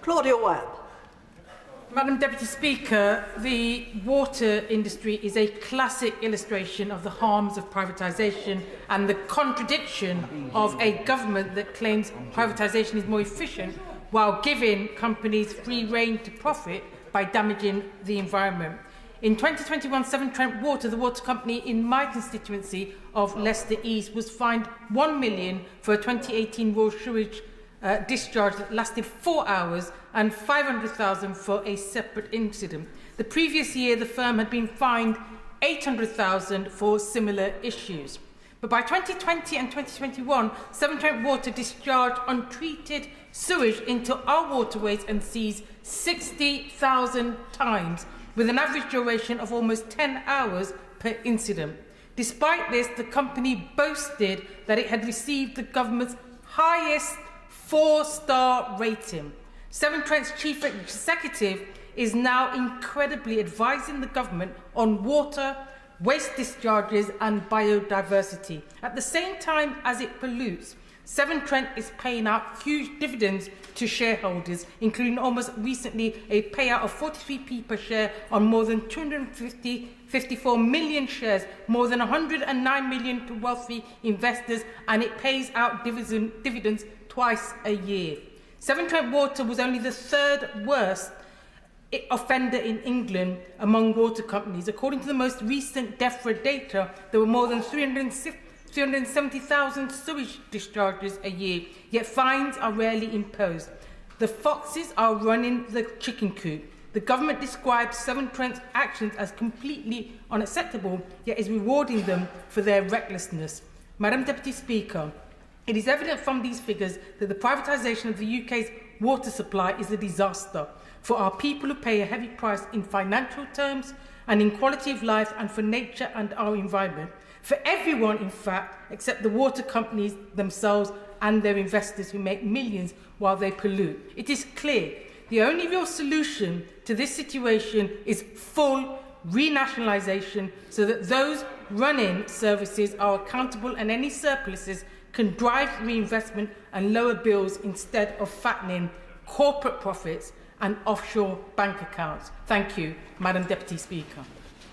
Claudia Webbe. Madam Deputy Speaker, the water industry is a classic illustration of the harms of privatisation and the contradiction of a government that claims privatisation is more efficient while giving companies free rein to profit by damaging the environment. In 2021, Severn Trent Water, the water company in my constituency of Leicester East, was fined £1 million for a 2018 raw sewage discharge that lasted 4 hours and £500,000 for a separate incident. The previous year, the firm had been fined £800,000 for similar issues. But by 2020 and 2021, Severn Trent Water discharged untreated sewage into our waterways and seas 60,000 times, with an average duration of almost 10 hours per incident. Despite this, the company boasted that it had received the government's highest 4-star rating. Severn Trent's chief executive is now incredibly advising the government on water, waste discharges and biodiversity. At the same time as it pollutes, Severn Trent is paying out huge dividends to shareholders, including almost recently a payout of 43p per share on more than 54 million shares, more than 109 million to wealthy investors, and it pays out dividends twice a year. Severn Trent Water was only the third worst offender in England among water companies. According to the most recent DEFRA data, there were more than 370,000 sewage discharges a year, yet fines are rarely imposed. The foxes are running the chicken coop. The government describes Severn Trent's actions as completely unacceptable, yet is rewarding them for their recklessness. Madam Deputy Speaker, it is evident from these figures that the privatisation of the UK's water supply is a disaster for our people who pay a heavy price in financial terms and in quality of life, and for nature and our environment. For everyone, in fact, except the water companies themselves and their investors who make millions while they pollute. It is clear the only real solution to this situation is full renationalisation, so that those running services are accountable and any surpluses can drive reinvestment and lower bills instead of fattening corporate profits and offshore bank accounts. Thank you, Madam Deputy Speaker.